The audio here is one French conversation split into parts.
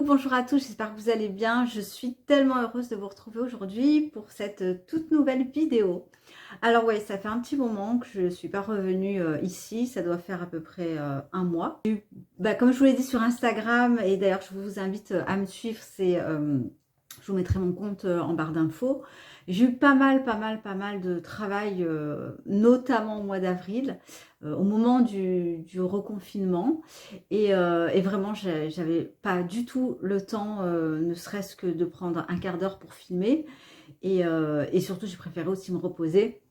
Coucou, bonjour à tous, j'espère que vous allez bien. Je suis tellement heureuse de vous retrouver aujourd'hui pour cette toute nouvelle vidéo. Alors ouais, ça fait un petit moment que je ne suis pas revenue ici, ça doit faire à peu près un mois. Comme je vous l'ai dit sur Instagram, et d'ailleurs je vous invite à me suivre, je vous mettrai mon compte en barre d'infos. J'ai eu pas mal de travail, notamment au mois d'avril, au moment du reconfinement. Et vraiment, j'avais pas du tout le temps, ne serait-ce que de prendre un quart d'heure pour filmer. Et surtout, j'ai préféré aussi me reposer.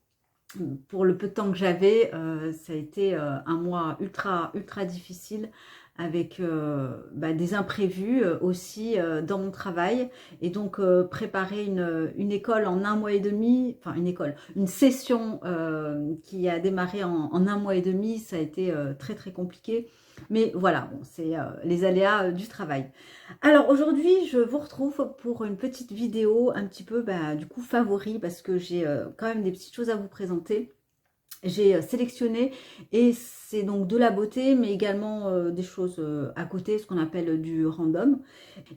Pour le peu de temps que j'avais, ça a été un mois ultra difficile avec des imprévus aussi dans mon travail. Et donc préparer une école en un mois et demi, enfin une session qui a démarré en un mois et demi, ça a été très compliqué. Mais voilà, bon, c'est les aléas du travail. Alors aujourd'hui, je vous retrouve pour une petite vidéo un petit peu du coup favori parce que j'ai quand même des petites choses à vous présenter. J'ai sélectionné et c'est donc de la beauté mais également des choses à côté, ce qu'on appelle du random.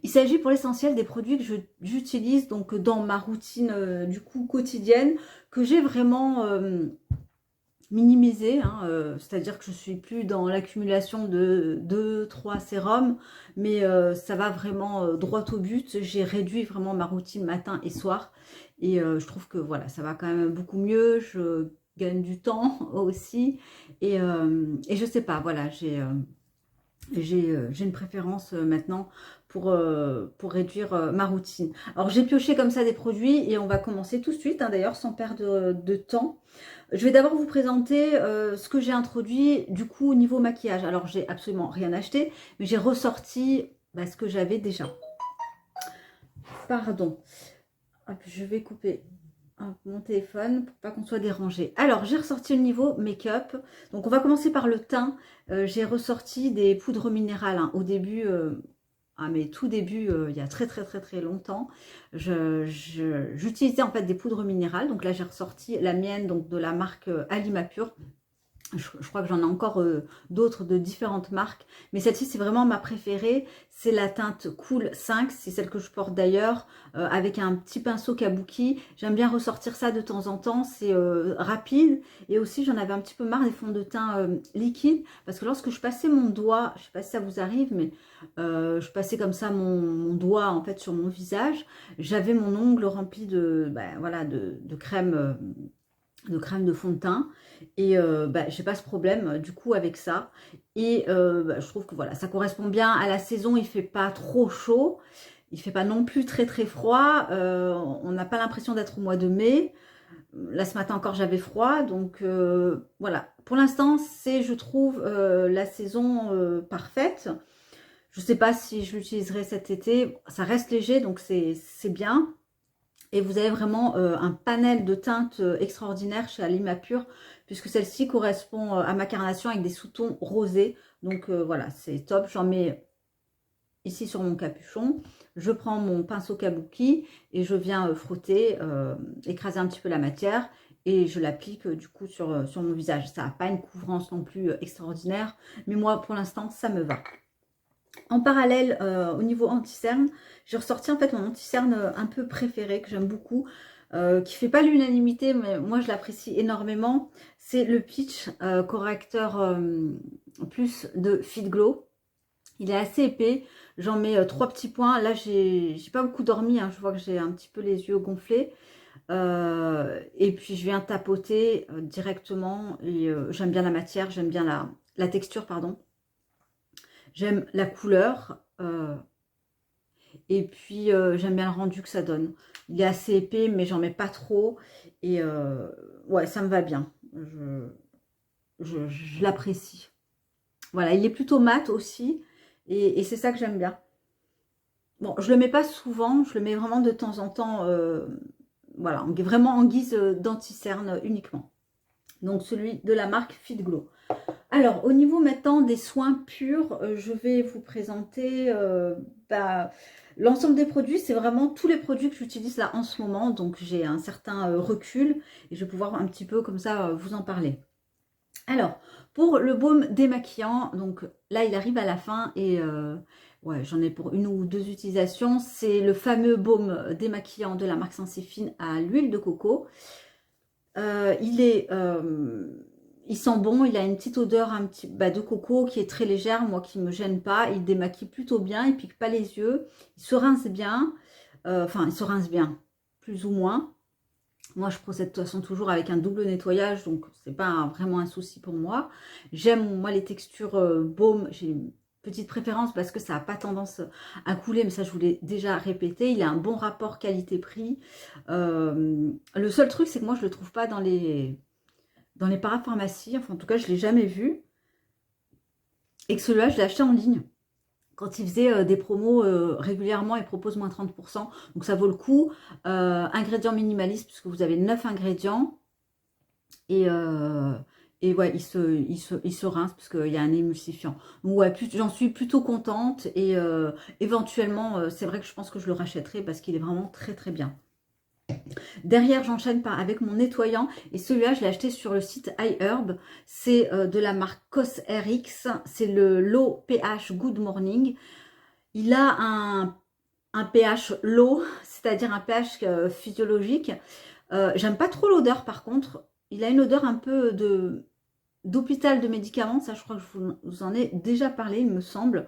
Il s'agit pour l'essentiel des produits que j'utilise donc dans ma routine du coup quotidienne, que j'ai vraiment minimisé, hein, c'est-à-dire que je suis plus dans l'accumulation de 2 3 sérums, mais ça va vraiment droit au but. J'ai réduit vraiment ma routine matin et soir et je trouve que voilà, ça va quand même beaucoup mieux. Je gagne du temps aussi et je sais pas, voilà, j'ai une préférence maintenant pour réduire ma routine. Alors j'ai pioché comme ça des produits et on va commencer tout de suite, hein, d'ailleurs sans perdre de temps. Je vais d'abord vous présenter ce que j'ai introduit du coup au niveau maquillage. Alors j'ai absolument rien acheté, mais j'ai ressorti ce que j'avais déjà. Pardon. Hop, je vais couper mon téléphone pour pas qu'on soit dérangé. Alors j'ai ressorti le niveau make-up. Donc on va commencer par le teint. J'ai ressorti des poudres minérales, hein. Au début, mais tout début, il y a très longtemps, j'utilisais en fait des poudres minérales. Donc là j'ai ressorti la mienne, donc de la marque Alimapur. Je crois que j'en ai encore d'autres de différentes marques, mais celle-ci c'est vraiment ma préférée. C'est la teinte Cool 5, c'est celle que je porte d'ailleurs, avec un petit pinceau kabuki. J'aime bien ressortir ça de temps en temps, c'est rapide. Et aussi j'en avais un petit peu marre des fonds de teint liquides, parce que lorsque je passais mon doigt, je sais pas si ça vous arrive, mais je passais comme ça mon doigt en fait sur mon visage, j'avais mon ongle rempli voilà, de crème. De crème de fond de teint et j'ai pas ce problème du coup avec ça et je trouve que voilà, ça correspond bien à la saison. Il fait pas trop chaud, il fait pas non plus très froid, on n'a pas l'impression d'être au mois de mai. Là ce matin encore j'avais froid, donc voilà, pour l'instant c'est, je trouve, la saison parfaite. Je sais pas si je l'utiliserai cet été, ça reste léger donc c'est bien. Et vous avez vraiment un panel de teintes extraordinaire chez Alimapur, puisque celle-ci correspond à ma carnation avec des sous-tons rosés. Donc voilà, c'est top. J'en mets ici sur mon capuchon. Je prends mon pinceau kabuki et je viens frotter, écraser un petit peu la matière. Et je l'applique du coup sur mon visage. Ça n'a pas une couvrance non plus extraordinaire, mais moi pour l'instant ça me va. En parallèle, au niveau anti-cerne, j'ai ressorti en fait mon anti-cerne un peu préféré, que j'aime beaucoup, qui fait pas l'unanimité, mais moi je l'apprécie énormément. C'est le Peach Correcteur Plus de Fit Glow. Il est assez épais, j'en mets 3 petits points. Là, j'ai pas beaucoup dormi, hein. Je vois que j'ai un petit peu les yeux gonflés. Et puis je viens tapoter directement. Et j'aime bien la matière, j'aime bien la texture, pardon. J'aime la couleur et puis j'aime bien le rendu que ça donne. Il est assez épais mais j'en mets pas trop et ouais, ça me va bien. Je l'apprécie. Voilà, il est plutôt mat aussi et c'est ça que j'aime bien. Bon, je le mets pas souvent, je le mets vraiment de temps en temps, voilà, vraiment en guise d'anti-cerne uniquement. Donc celui de la marque Fit Glow. Alors, au niveau maintenant des soins purs, je vais vous présenter l'ensemble des produits. C'est vraiment tous les produits que j'utilise là en ce moment. Donc, j'ai un certain recul et je vais pouvoir un petit peu comme ça vous en parler. Alors, pour le baume démaquillant, donc là, il arrive à la fin et Ouais, j'en ai pour 1 ou 2 utilisations. C'est le fameux baume démaquillant de la marque Sensifine à l'huile de coco. Il sent bon, il a une petite odeur de coco qui est très légère, moi qui me gêne pas. Il démaquille plutôt bien, il pique pas les yeux, il se rince bien. Enfin, il se rince bien, plus ou moins. Moi, je procède de toute façon toujours avec un double nettoyage, donc c'est pas vraiment un souci pour moi. J'aime, moi, les textures baume. J'ai une petite préférence parce que ça n'a pas tendance à couler, mais ça, je vous l'ai déjà répété. Il a un bon rapport qualité-prix. Le seul truc, c'est que moi, je le trouve pas dans les parapharmacies. Enfin, en tout cas, je l'ai jamais vu. Et que celui-là, je l'ai acheté en ligne. Quand il faisait des promos régulièrement, il propose moins 30%. Donc ça vaut le coup. Ingrédients minimalistes, puisque vous avez 9 ingrédients. Et ouais, il se rince, parce qu'il y a un émulsifiant. Donc ouais, j'en suis plutôt contente. Et éventuellement, c'est vrai que je pense que je le rachèterai, parce qu'il est vraiment très très bien. Derrière, j'enchaîne avec mon nettoyant. Et celui-là, je l'ai acheté sur le site iHerb. C'est de la marque CosRx. C'est le Low pH Good Morning. Il a un pH low, c'est-à-dire un pH physiologique. J'aime pas trop l'odeur, par contre. Il a une odeur un peu d'hôpital de médicaments. Ça, je crois que je vous en ai déjà parlé, il me semble.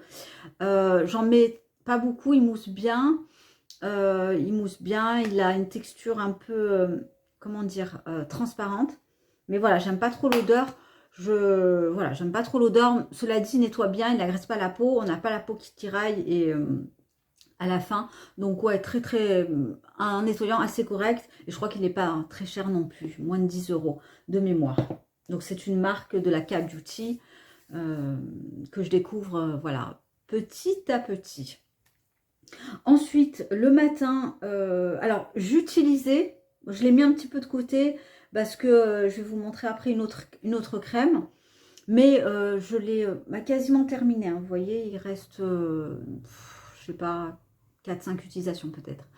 J'en mets pas beaucoup, il mousse bien. Il a une texture un peu, comment dire, transparente. Mais voilà, j'aime pas trop l'odeur. Voilà, j'aime pas trop l'odeur. Cela dit, il nettoie bien, il n'agresse pas la peau. On n'a pas la peau qui tiraille et à la fin. Donc ouais, très très, un nettoyant assez correct. Et je crois qu'il n'est pas très cher non plus. Moins de 10 € de mémoire. Donc c'est une marque de la K-Beauty que je découvre, voilà, petit à petit. Ensuite, le matin, alors j'utilisais, je l'ai mis un petit peu de côté parce que je vais vous montrer après une autre crème. Mais je l'ai quasiment terminé. Hein, vous voyez, il reste, je sais pas, 4-5 utilisations peut-être.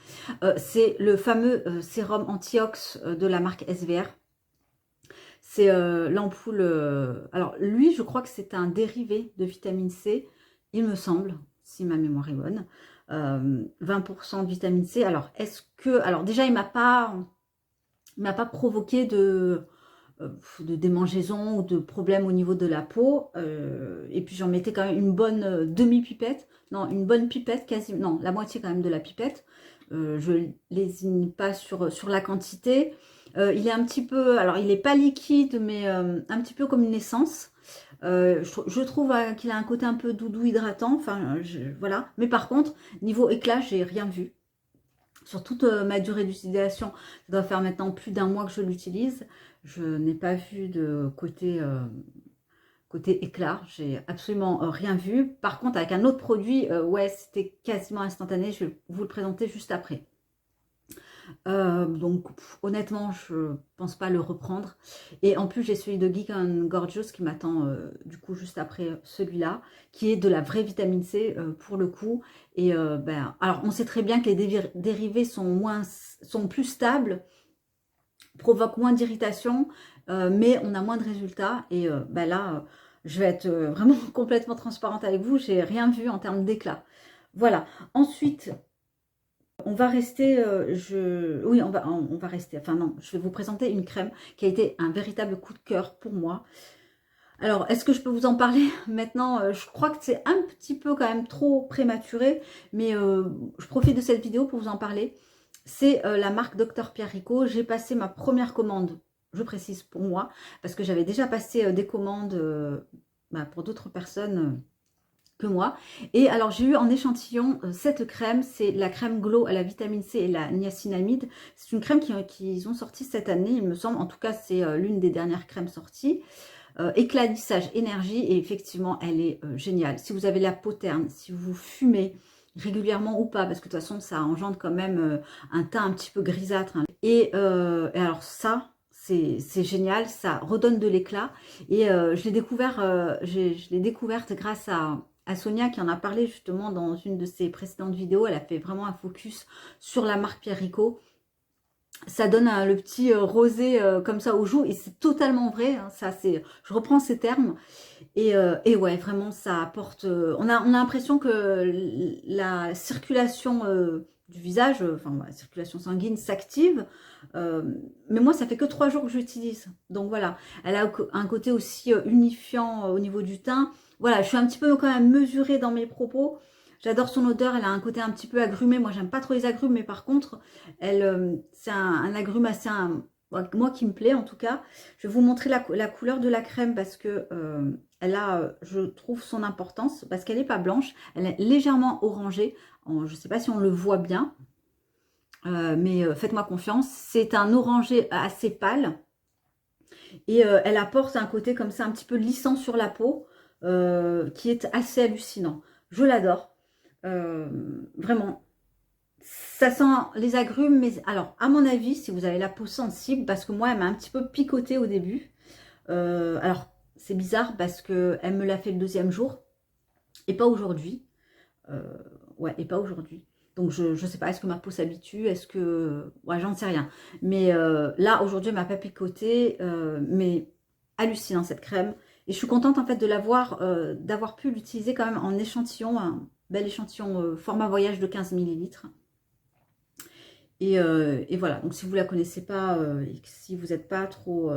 C'est le fameux sérum anti-ox de la marque SVR. C'est l'ampoule. Alors lui, je crois que c'est un dérivé de vitamine C, il me semble, si ma mémoire est bonne. 20% de vitamine C. Alors, alors déjà, il m'a pas provoqué de démangeaisons ou de problèmes au niveau de la peau. Et puis, j'en mettais quand même une bonne demi-pipette. Non, une bonne pipette, quasiment. Non, la moitié quand même de la pipette. Je lésine pas sur la quantité. Il est un petit peu, alors il n'est pas liquide, mais un petit peu comme une essence. Je trouve qu'il a un côté un peu doudou hydratant. Enfin, voilà. Mais par contre, niveau éclat, j'ai rien vu. Sur toute ma durée d'utilisation, ça doit faire maintenant plus d'1 mois que je l'utilise. Je n'ai pas vu de côté éclat, j'ai absolument rien vu. Par contre, avec un autre produit, ouais, c'était quasiment instantané. Je vais vous le présenter juste après. Donc honnêtement, je pense pas le reprendre. Et en plus, j'ai celui de Geek and Gorgeous qui m'attend du coup juste après celui-là, qui est de la vraie vitamine C pour le coup. Et alors on sait très bien que les dérivés sont plus stables, provoquent moins d'irritation, mais on a moins de résultats. Et là, je vais être vraiment complètement transparente avec vous. J'ai rien vu en termes d'éclat. Voilà. Ensuite, on va rester, oui, on va rester, enfin non, je vais vous présenter une crème qui a été un véritable coup de cœur pour moi. Alors, est-ce que je peux vous en parler maintenant? Je crois que c'est un petit peu quand même trop prématuré, mais je profite de cette vidéo pour vous en parler. C'est la marque Dr Pierre Rico. J'ai passé ma première commande, je précise pour moi, parce que j'avais déjà passé des commandes pour d'autres personnes que moi. Et alors j'ai eu en échantillon cette crème, c'est la crème Glow à la vitamine C et la niacinamide. C'est une crème qu'ils ont sortie cette année, il me semble. En tout cas, c'est l'une des dernières crèmes sorties. Éclatissage énergie, et effectivement, elle est géniale. Si vous avez la peau terne, si vous fumez régulièrement ou pas, parce que de toute façon, ça engendre quand même un teint un petit peu grisâtre. Hein. Et alors ça, c'est génial, ça redonne de l'éclat. Et je l'ai découverte grâce à Sonia qui en a parlé justement dans une de ses précédentes vidéos. Elle a fait vraiment un focus sur la marque Pierre Rico. ça donne le petit rosé comme ça aux joues, et c'est totalement vrai, hein, ça c'est, je reprends ces termes, et ouais, vraiment ça apporte, on a l'impression que la circulation du visage, enfin la circulation sanguine s'active, euh, mais moi ça fait que 3 jours que j'utilise, donc voilà, elle a un côté aussi unifiant au niveau du teint, voilà, je suis un petit peu quand même mesurée dans mes propos. J'adore son odeur, elle a un côté un petit peu agrumé. Moi, j'aime pas trop les agrumes, mais par contre, c'est un agrume assez, moi qui me plaît en tout cas. Je vais vous montrer la couleur de la crème parce que elle a, je trouve, son importance parce qu'elle n'est pas blanche, elle est légèrement orangée. Je ne sais pas si on le voit bien, mais faites-moi confiance. C'est un orangé assez pâle et elle apporte un côté comme ça un petit peu lissant sur la peau qui est assez hallucinant. Je l'adore. Vraiment, ça sent les agrumes, mais alors, à mon avis, si vous avez la peau sensible, parce que moi, elle m'a un petit peu picoté au début. Alors, c'est bizarre parce qu'elle me l'a fait le 2e jour, et pas aujourd'hui. Euh, ouais, et pas aujourd'hui. Donc, je sais pas, est-ce que ma peau s'habitue? Est-ce que... Ouais, j'en sais rien. Mais là, aujourd'hui, elle m'a pas picoté, mais hallucinant cette crème. Et je suis contente, en fait, de l'avoir, d'avoir pu l'utiliser quand même en échantillon, un bel échantillon format voyage de 15 millilitres. Et voilà, donc si vous ne la connaissez pas et que si vous n'êtes pas trop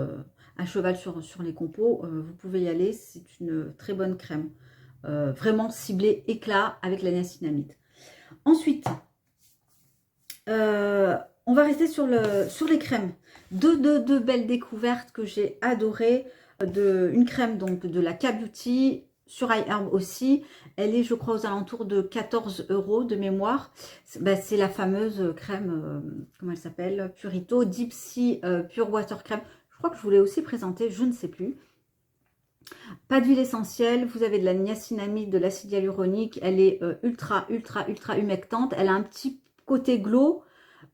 à cheval sur les compos, vous pouvez y aller. C'est une très bonne crème. Vraiment ciblée éclat avec la niacinamide. Ensuite, on va rester sur les crèmes. Deux belles découvertes que j'ai adorées. Une crème donc de la K-Beauty sur iHerb aussi. Elle est, je crois, aux alentours de 14 € de mémoire. C'est la fameuse crème, comment elle s'appelle? Purito Deep Sea Pure Water Crème. Je crois que je vous l'ai aussi présentée, je ne sais plus. Pas d'huile essentielle, vous avez de la niacinamide, de l'acide hyaluronique. Elle est ultra humectante. Elle a un petit côté glow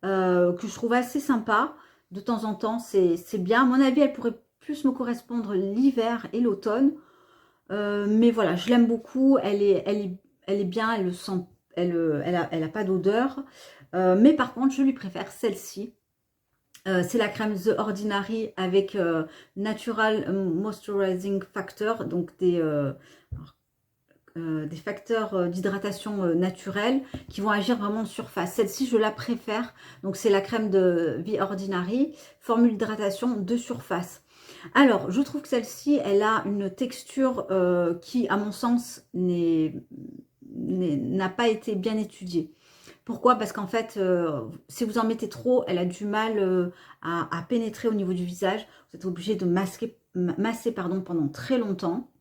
que je trouve assez sympa. De temps en temps, c'est bien. À mon avis, elle pourrait plus me correspondre l'hiver et l'automne. Mais voilà, je l'aime beaucoup. Elle est bien, elle le sent, elle a pas d'odeur. Mais par contre, je lui préfère celle-ci. C'est la crème The Ordinary avec Natural Moisturizing Factor, donc des facteurs d'hydratation naturels qui vont agir vraiment en surface. Celle-ci, je la préfère. Donc, c'est la crème de The Ordinary, formule d'hydratation de surface. Alors, je trouve que celle-ci, elle a une texture qui, à mon sens, n'a pas été bien étudiée. Pourquoi? Parce qu'en fait, si vous en mettez trop, elle a du mal à pénétrer au niveau du visage. Vous êtes obligé de masser pardon, pendant très longtemps.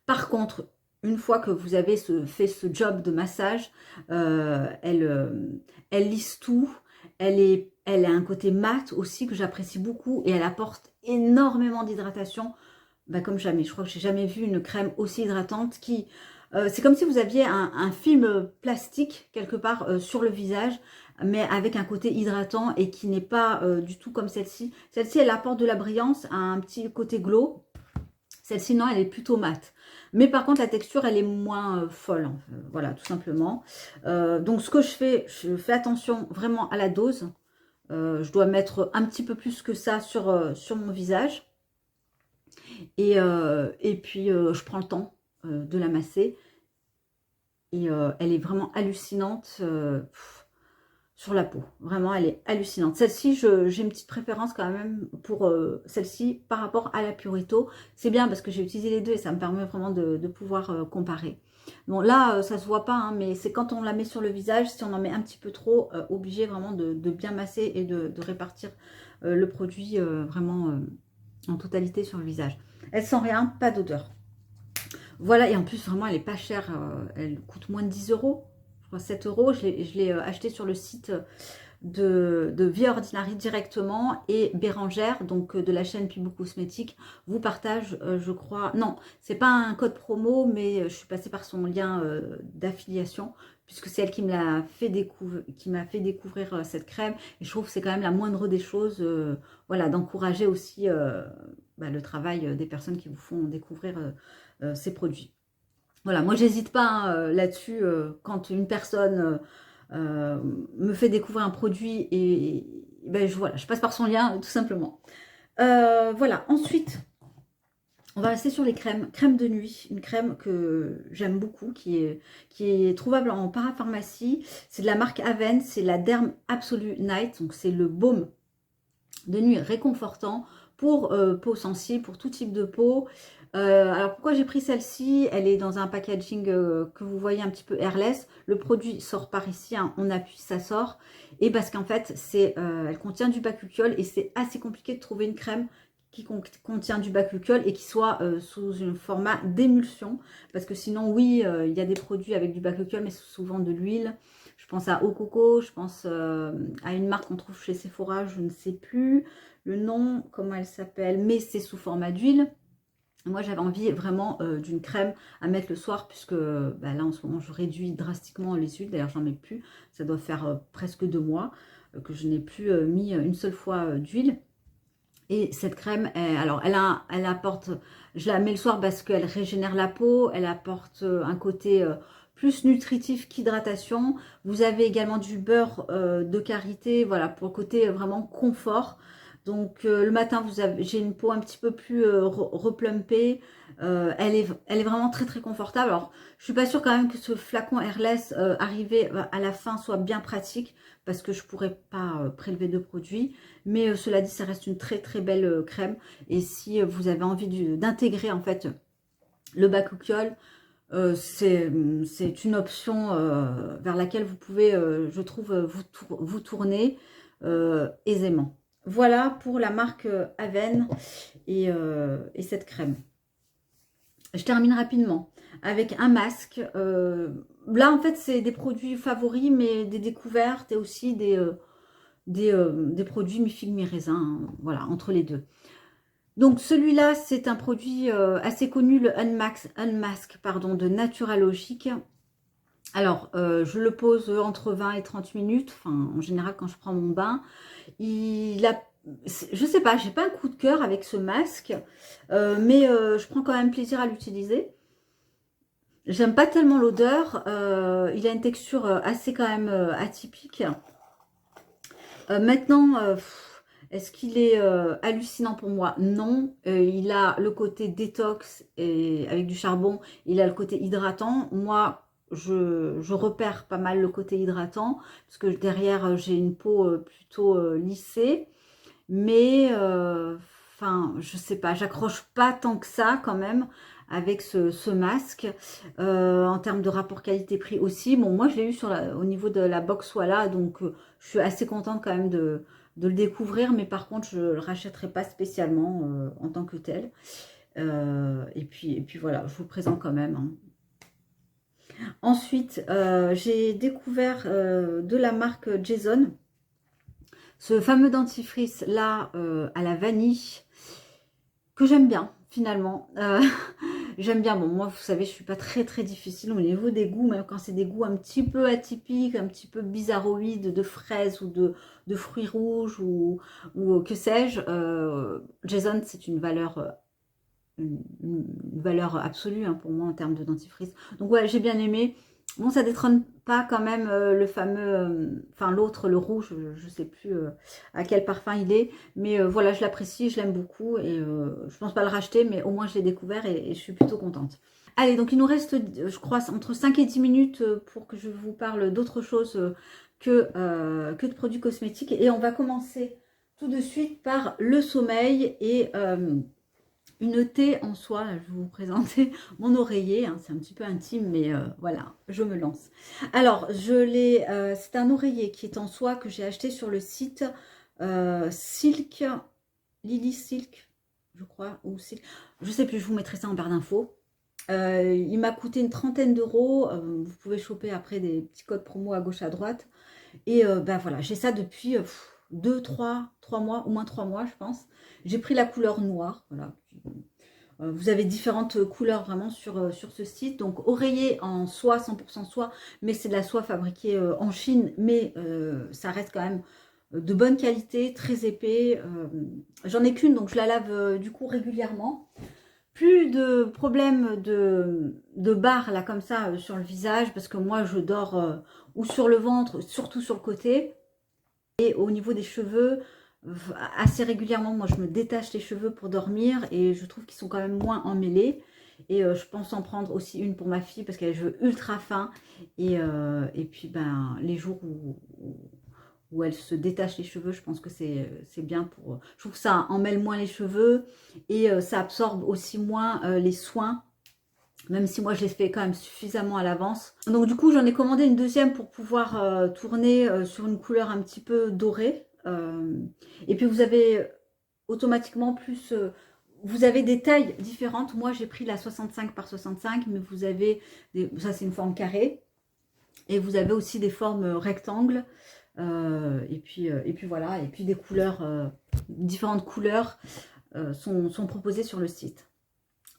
Par contre, une fois que vous avez fait ce job de massage, elle lisse tout. Elle a un côté mat aussi que j'apprécie beaucoup et elle apporte énormément d'hydratation, comme jamais. Je crois que j'ai jamais vu une crème aussi hydratante qui... c'est comme si vous aviez un film plastique quelque part sur le visage, mais avec un côté hydratant et qui n'est pas du tout comme celle-ci. Celle-ci, elle apporte de la brillance, un petit côté glow. Celle-ci, non, elle est plutôt mate. Mais par contre, la texture, elle est moins folle. Voilà, tout simplement. Donc, ce que je fais attention vraiment à la dose. Je dois mettre un petit peu plus que ça sur mon visage. Et puis, je prends le temps de la masser. Et elle est vraiment hallucinante sur la peau. Vraiment, elle est hallucinante. Celle-ci, j'ai une petite préférence quand même pour celle-ci par rapport à la Purito. C'est bien parce que j'ai utilisé les deux et ça me permet vraiment de pouvoir comparer. Bon, là, ça se voit pas, hein, mais c'est quand on la met sur le visage, si on en met un petit peu trop, obligé vraiment de bien masser et de répartir le produit vraiment en totalité sur le visage. Elle sent rien, pas d'odeur. Voilà, et en plus, vraiment, elle est pas chère. Elle coûte moins de 10 €. Je crois 7 €. Je l'ai acheté sur le site de Vie Ordinary directement. Et Bérangère, donc de la chaîne Pibou Cosmétique, vous partage, je crois... Non, c'est pas un code promo, mais je suis passée par son lien d'affiliation, puisque c'est elle qui m'a fait découvrir cette crème. Et je trouve que c'est quand même la moindre des choses, voilà, d'encourager aussi le travail des personnes qui vous font découvrir ces produits. Voilà, moi j'hésite pas hein, là-dessus quand une personne me fait découvrir un produit ben, voilà, je passe par son lien, tout simplement. Voilà, ensuite, on va rester sur les crèmes. Crème de nuit, une crème que j'aime beaucoup, qui est trouvable en parapharmacie. C'est de la marque Aven, c'est la Derm Absolute Night, donc c'est le baume de nuit réconfortant pour peau sensible, pour tout type de peau. Alors pourquoi j'ai pris celle-ci? Elle est dans un packaging que vous voyez un petit peu airless. Le produit sort par ici, hein, on appuie, ça sort. Et parce qu'en fait, elle contient du bakuchiol et c'est assez compliqué de trouver une crème qui contient du bakuchiol et qui soit sous un format d'émulsion. Parce que sinon, oui, il y a des produits avec du bakuchiol, mais c'est souvent de l'huile. Je pense à Eau Coco, je pense à une marque qu'on trouve chez Sephora, je ne sais plus le nom, comment elle s'appelle, mais c'est sous format d'huile. Moi, j'avais envie vraiment d'une crème à mettre le soir, puisque bah, là, en ce moment, je réduis drastiquement les huiles. D'ailleurs, j'en mets plus. Ça doit faire presque 2 mois que je n'ai plus mis une seule fois d'huile. Et cette crème, alors, elle apporte, je la mets le soir parce qu'elle régénère la peau. Elle apporte un côté plus nutritif qu'hydratation. Vous avez également du beurre de karité, voilà, pour le côté vraiment confort. Donc le matin, j'ai une peau un petit peu plus replumpée. Elle est vraiment très très confortable. Alors, je suis pas sûre quand même que ce flacon airless arrivé à la fin soit bien pratique parce que je pourrais pas prélever de produits. Mais cela dit, ça reste une très très belle crème. Et si vous avez envie d'intégrer en fait le bakuchiol, c'est une option vers laquelle vous pouvez, je trouve, vous tourner aisément. Voilà pour la marque Aven et cette crème. Je termine rapidement avec un masque. Là, en fait, c'est des produits favoris, mais des découvertes et aussi des produits mi-figue, mi-raisin. Hein, voilà, entre les deux. Donc, celui-là, c'est un produit assez connu, le Unmask pardon, de Naturalogic. Alors, je le pose entre 20 et 30 minutes. Enfin, en général, quand je prends mon bain. Je sais pas, j'ai pas un coup de cœur avec ce masque, mais je prends quand même plaisir à l'utiliser. J'aime pas tellement l'odeur. Il a une texture assez quand même atypique. Maintenant, est-ce qu'il est hallucinant pour moi? Non. Il a le côté détox et avec du charbon. Il a le côté hydratant. Moi, je repère pas mal le côté hydratant parce que derrière, j'ai une peau plutôt lissée. Mais, enfin, je sais pas, j'accroche pas tant que ça quand même avec ce masque. En termes de rapport qualité-prix aussi. Bon, moi, je l'ai eu au niveau de la box Walla, donc je suis assez contente quand même de le découvrir. Mais par contre, je le rachèterai pas spécialement en tant que tel. Et puis voilà, je vous le présente quand même. Hein. Ensuite, j'ai découvert de la marque Jason. Ce fameux dentifrice là à la vanille que j'aime bien finalement. J'aime bien, bon moi vous savez je suis pas très très difficile au niveau des goûts, même quand c'est des goûts un petit peu atypiques, un petit peu bizarroïdes de fraises ou de fruits rouges ou que sais-je. Jason c'est une valeur absolue hein, pour moi en termes de dentifrice. Donc ouais j'ai bien aimé. Bon, ça détrône pas quand même le fameux, enfin l'autre, le rouge, je sais plus à quel parfum il est, mais voilà, je l'apprécie, je l'aime beaucoup et je pense pas le racheter, mais au moins je l'ai découvert et je suis plutôt contente. Allez, donc il nous reste, je crois, entre 5 et 10 minutes pour que je vous parle d'autre chose que de produits cosmétiques et on va commencer tout de suite par le sommeil et une thé en soi. Je vais vous présenter mon oreiller, hein, c'est un petit peu intime, mais voilà, je me lance. Alors, c'est un oreiller qui est en soie que j'ai acheté sur le site Silk, Lily Silk, je crois, ou Silk, je sais plus, je vous mettrai ça en barre d'infos. Il m'a coûté une trentaine d'euros. Vous pouvez choper après des petits codes promo à gauche à droite. Et ben voilà, j'ai ça depuis 3 mois, au moins 3 mois, je pense. J'ai pris la couleur noire, voilà. Vous avez différentes couleurs vraiment sur ce site. Donc, oreiller en soie, 100% soie, mais c'est de la soie fabriquée en Chine, mais ça reste quand même de bonne qualité, très épais. J'en ai qu'une, donc je la lave du coup régulièrement. Plus de problème de barres là comme ça sur le visage, parce que moi je dors ou sur le ventre, surtout sur le côté. Et au niveau des cheveux, assez régulièrement, moi je me détache les cheveux pour dormir et je trouve qu'ils sont quand même moins emmêlés. Et je pense en prendre aussi une pour ma fille parce qu'elle a les cheveux ultra fins. Et puis ben les jours où elle se détache les cheveux, je pense que c'est bien pour... Je trouve que ça emmêle moins les cheveux et ça absorbe aussi moins les soins. Même si moi je les fais quand même suffisamment à l'avance. Donc du coup j'en ai commandé une deuxième pour pouvoir tourner sur une couleur un petit peu dorée. Et puis vous avez automatiquement plus... vous avez des tailles différentes. Moi j'ai pris la 65 par 65, mais vous avez... ça c'est une forme carrée. Et vous avez aussi des formes rectangles. Et puis voilà. Et puis des couleurs, différentes couleurs sont proposées sur le site.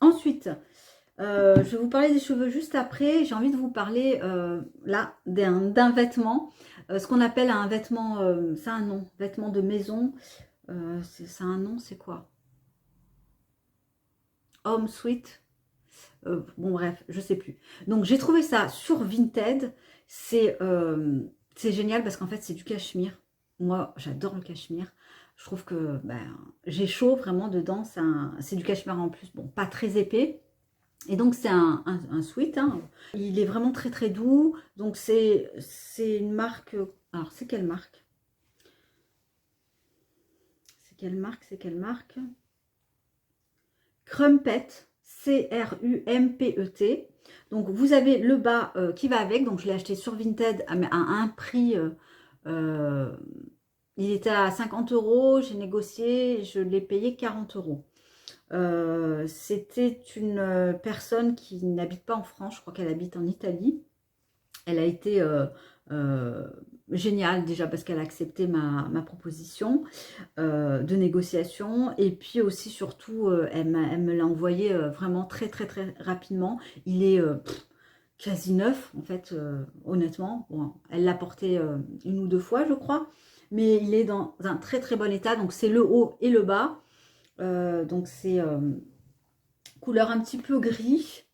Ensuite... je vais vous parler des cheveux juste après. J'ai envie de vous parler là d'un vêtement. Ce qu'on appelle un vêtement, c'est un nom, vêtement de maison. C'est un nom, c'est quoi? Home Sweet. Bon bref, je sais plus. Donc j'ai trouvé ça sur Vinted. C'est génial parce qu'en fait c'est du cachemire. Moi j'adore le cachemire. Je trouve que ben, j'ai chaud vraiment dedans. C'est du cachemire en plus. Bon, pas très épais. Et donc c'est un sweat, hein. Il est vraiment très très doux. Donc c'est une marque, alors c'est quelle marque? C'est quelle marque? C'est quelle marque? Crumpet, C-R-U-M-P-E-T. Donc vous avez le bas qui va avec, donc je l'ai acheté sur Vinted à un prix, il était à 50 €, j'ai négocié, je l'ai payé 40 €. C'était une personne qui n'habite pas en France, je crois qu'elle habite en Italie. Elle a été géniale déjà parce qu'elle a accepté ma proposition de négociation et puis aussi surtout elle me l'a envoyé vraiment très très très rapidement. Il est quasi neuf en fait, honnêtement. Bon, elle l'a porté une ou deux fois je crois, mais il est dans un très très bon état. Donc c'est le haut et le bas. Donc c'est couleur un petit peu gris,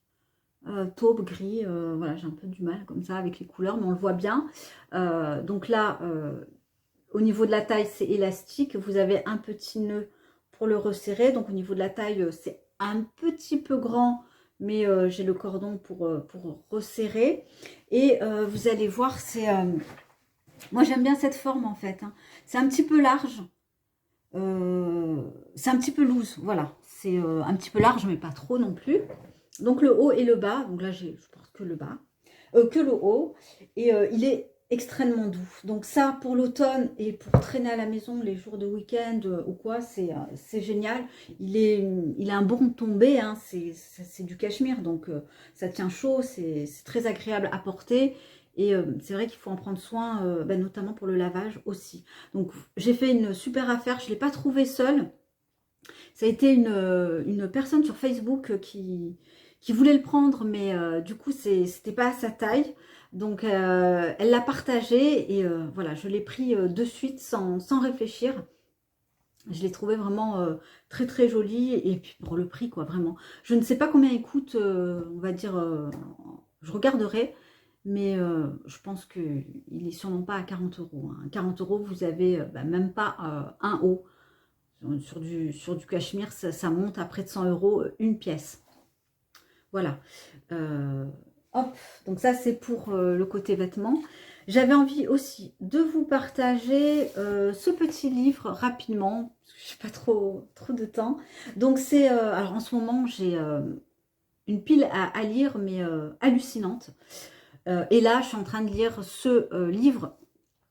taupe gris, voilà, j'ai un peu du mal comme ça avec les couleurs, mais on le voit bien. Donc là, au niveau de la taille, c'est élastique. Vous avez un petit nœud pour le resserrer. Donc au niveau de la taille, c'est un petit peu grand, mais j'ai le cordon pour resserrer. Et vous allez voir, c'est... moi j'aime bien cette forme en fait, hein. C'est un petit peu large. C'est un petit peu loose, voilà. C'est un petit peu large, mais pas trop non plus. Donc le haut et le bas. Donc là, je porte que le bas, que le haut. Et il est extrêmement doux. Donc ça, pour l'automne et pour traîner à la maison les jours de week-end ou quoi, c'est génial. Il a un bon tombé, hein, c'est du cachemire, donc ça tient chaud, c'est très agréable à porter. Et c'est vrai qu'il faut en prendre soin, ben, notamment pour le lavage aussi. Donc j'ai fait une super affaire, je ne l'ai pas trouvé seule. Ça a été une personne sur Facebook qui voulait le prendre, mais du coup c'était pas à sa taille. Donc elle l'a partagé et voilà, je l'ai pris de suite sans réfléchir. Je l'ai trouvé vraiment très très joli et puis pour le prix quoi, vraiment. Je ne sais pas combien il coûte, on va dire, je regarderai. Mais je pense qu'il n'est sûrement pas à 40 €. Hein. 40 €, vous avez bah, même pas un haut. Sur du cachemire, ça monte à près de 100 € une pièce. Voilà. Hop, donc ça c'est pour le côté vêtements. J'avais envie aussi de vous partager ce petit livre rapidement, parce que je n'ai pas trop de temps. Donc c'est, alors en ce moment j'ai une pile à lire, mais hallucinante. Et là, je suis en train de lire ce livre.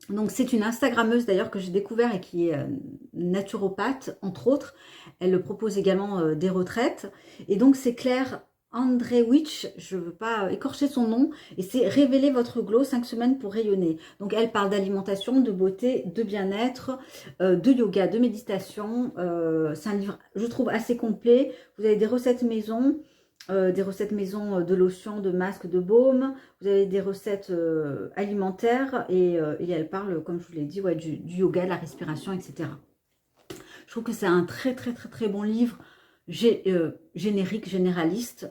Donc, c'est une Instagrammeuse d'ailleurs que j'ai découvert et qui est naturopathe, entre autres. Elle propose également des retraites. Et donc, c'est Claire Andrewich, je ne veux pas écorcher son nom. Et c'est Révéler votre glow, 5 semaines pour rayonner. Donc, elle parle d'alimentation, de beauté, de bien-être, de yoga, de méditation. C'est un livre, je trouve, assez complet. Vous avez des recettes maison. Des recettes maison de lotion, de masque, de baume. Vous avez des recettes alimentaires et elle parle, comme je vous l'ai dit, ouais, du yoga, de la respiration, etc. Je trouve que c'est un très très très très bon livre générique, généraliste,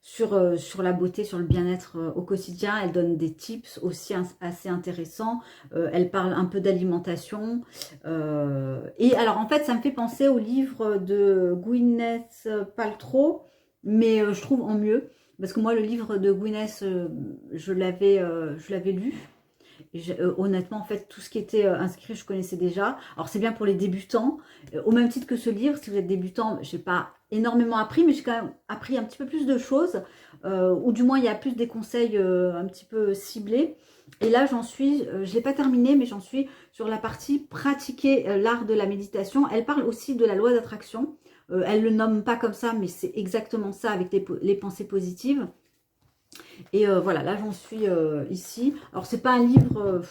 sur la beauté, sur le bien-être au quotidien. Elle donne des tips aussi assez intéressants. Elle parle un peu d'alimentation. Et alors, en fait, ça me fait penser au livre de Gwyneth Paltrow, mais je trouve en mieux. Parce que moi, le livre de Gwyneth, je l'avais lu. Honnêtement, en fait, tout ce qui était inscrit, je connaissais déjà. Alors, c'est bien pour les débutants. Au même titre que ce livre, si vous êtes débutant, j'ai pas énormément appris, mais j'ai quand même appris un petit peu plus de choses. Ou du moins, il y a plus des conseils un petit peu ciblés. Et là, j'en suis, je ne l'ai pas terminé, mais j'en suis sur la partie pratiquer l'art de la méditation. Elle parle aussi de la loi d'attraction. Elle ne le nomme pas comme ça, mais c'est exactement ça avec les pensées positives. Et voilà, là j'en suis ici. Alors c'est pas un livre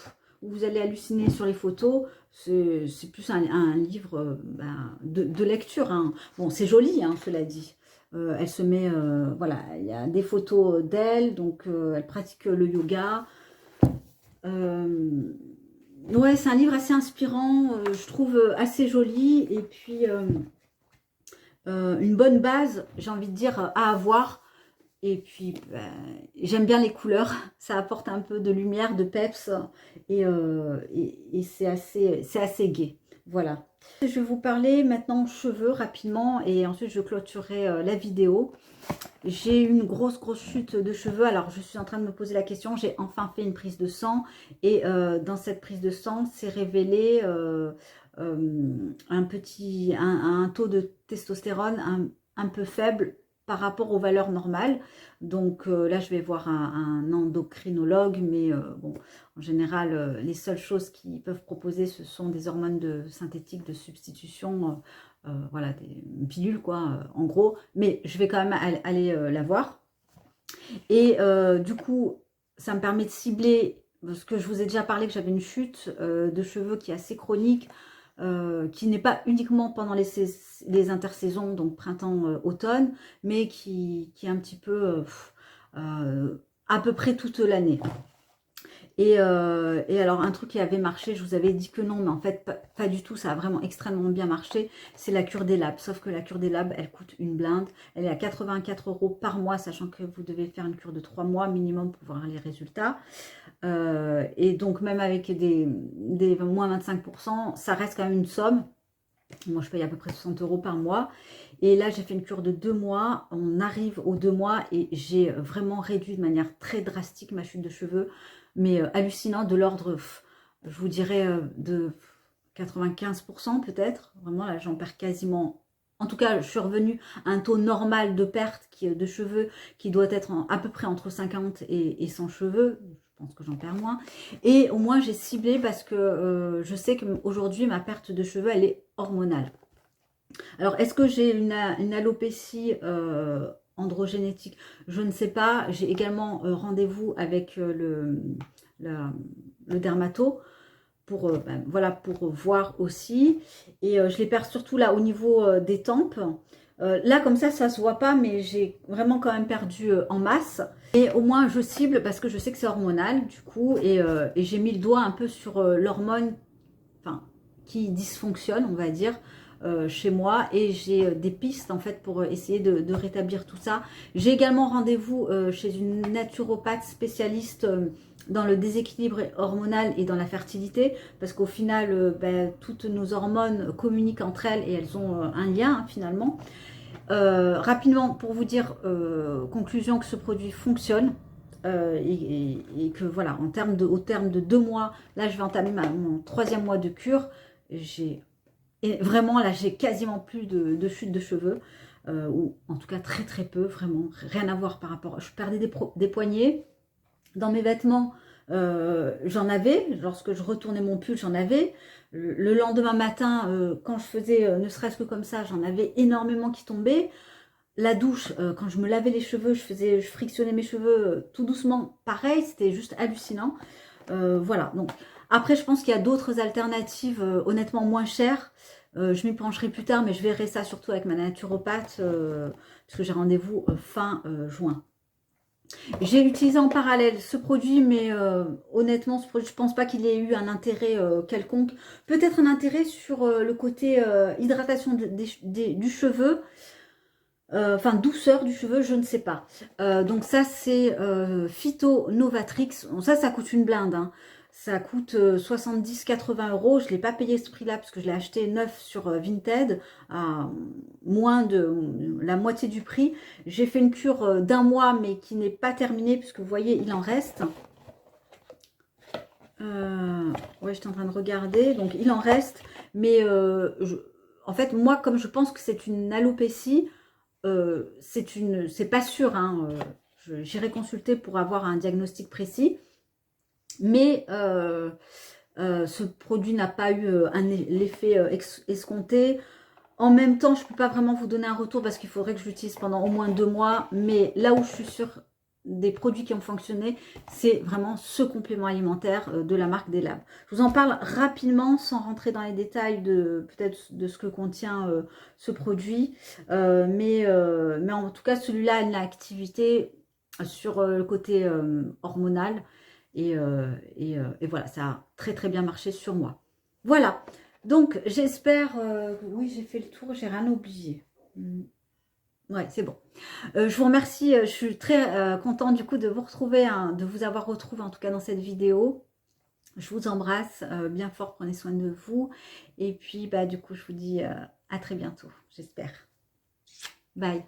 où vous allez halluciner sur les photos, c'est plus un livre de lecture. Hein. Bon, c'est joli, hein, cela dit. Elle se met, voilà, il y a des photos d'elle, donc elle pratique le yoga. Ouais, c'est un livre assez inspirant, je trouve assez joli, et puis une bonne base, j'ai envie de dire, à avoir. Et puis, j'aime bien les couleurs. Ça apporte un peu de lumière, de peps. Et c'est assez gai. Voilà. Je vais vous parler maintenant cheveux rapidement. Et ensuite, je clôturerai la vidéo. J'ai eu une grosse chute de cheveux. Alors, je suis en train de me poser la question. J'ai enfin fait une prise de sang. Et dans cette prise de sang, s'est révélé un taux de testostérone un peu faible par rapport aux valeurs normales. Donc là, je vais voir un endocrinologue, mais bon, en général, les seules choses qu'ils peuvent proposer, ce sont des hormones synthétiques de substitution, voilà, des pilules, quoi, en gros. Mais je vais quand même aller la voir. Et du coup, ça me permet de cibler, parce que je vous ai déjà parlé que j'avais une chute de cheveux qui est assez chronique, qui n'est pas uniquement pendant les intersaisons, donc printemps-automne, mais qui est un petit peu à peu près toute l'année. Et alors, un truc qui avait marché, je vous avais dit que non, mais en fait, pas du tout, ça a vraiment extrêmement bien marché, c'est la cure des labs. Sauf que la cure des labs, elle coûte une blinde. Elle est à 84 € par mois, sachant que vous devez faire une cure de 3 mois minimum pour voir les résultats. Et donc, même avec des moins 25%, ça reste quand même une somme. Moi, je paye à peu près 60 € par mois. Et là, j'ai fait une cure de 2 mois. On arrive aux 2 mois et j'ai vraiment réduit de manière très drastique ma chute de cheveux. Mais hallucinant, de l'ordre, je vous dirais, de 95% peut-être. Vraiment, là, j'en perds quasiment. En tout cas, je suis revenue à un taux normal de perte de cheveux qui doit être à peu près entre 50 et 100 cheveux. Je pense que j'en perds moins. Et au moins, j'ai ciblé parce que je sais qu'aujourd'hui, ma perte de cheveux, elle est hormonale. Alors, est-ce que j'ai une alopécie androgénétique? Je ne sais pas. J'ai également rendez-vous avec le dermato pour, voilà, pour voir aussi. Et je les perds surtout là au niveau des tempes. Là, comme ça se voit pas, mais j'ai vraiment quand même perdu en masse. Et au moins, je cible parce que je sais que c'est hormonal, du coup. Et j'ai mis le doigt un peu sur l'hormone qui dysfonctionne, on va dire, chez moi. Et j'ai des pistes, en fait, pour essayer de rétablir tout ça. J'ai également rendez-vous chez une naturopathe spécialiste dans le déséquilibre hormonal et dans la fertilité, parce qu'au final, toutes nos hormones communiquent entre elles et elles ont un lien, hein, finalement. Rapidement, pour vous dire, conclusion, que ce produit fonctionne. Et que voilà, au terme de 2 mois, là je vais entamer mon 3e mois de cure. Et vraiment là j'ai quasiment plus de chute de cheveux, ou en tout cas très peu, vraiment rien à voir par rapport. Je perdais des poignets dans mes vêtements. J'en avais, lorsque je retournais mon pull, j'en avais. Le lendemain matin, quand je faisais ne serait-ce que comme ça, j'en avais énormément qui tombaient. La douche, quand je me lavais les cheveux, je frictionnais mes cheveux tout doucement, pareil, c'était juste hallucinant. Voilà, donc après je pense qu'il y a d'autres alternatives honnêtement moins chères. Je m'y pencherai plus tard, mais je verrai ça surtout avec ma naturopathe, parce que j'ai rendez-vous fin juin. J'ai utilisé en parallèle ce produit, mais honnêtement, ce produit, je pense pas qu'il ait eu un intérêt quelconque. Peut-être un intérêt sur le côté hydratation du cheveu. enfin douceur du cheveu, je ne sais pas. Donc ça c'est Phyto Novatrix. Bon, ça coûte une blinde, hein. Ça coûte 70-80 euros. Je ne l'ai pas payé ce prix-là parce que je l'ai acheté neuf sur Vinted à moins de la moitié du prix. J'ai fait une cure d'un mois mais qui n'est pas terminée puisque vous voyez il en reste. Ouais, j'étais en train de regarder, donc il en reste, mais en fait, moi, comme je pense que c'est une alopécie, c'est pas sûr, hein, j'irai consulter pour avoir un diagnostic précis, mais ce produit n'a pas eu l'effet escompté. En même temps, je ne peux pas vraiment vous donner un retour parce qu'il faudrait que je l'utilise pendant au moins 2 mois. Mais là où je suis sûre des produits qui ont fonctionné, c'est vraiment ce complément alimentaire de la marque Delab. Je vous en parle rapidement sans rentrer dans les détails de peut-être de ce que contient ce produit. Mais en tout cas, celui-là a une activité sur le côté hormonal. Et voilà, ça a très très bien marché sur moi. Voilà. Donc, j'espère que oui, j'ai fait le tour, j'ai rien oublié. Ouais, c'est bon. Je vous remercie, je suis très contente du coup de vous retrouver, hein, de vous avoir retrouvé en tout cas dans cette vidéo. Je vous embrasse bien fort, prenez soin de vous. Et puis, bah, du coup, je vous dis à très bientôt, j'espère. Bye.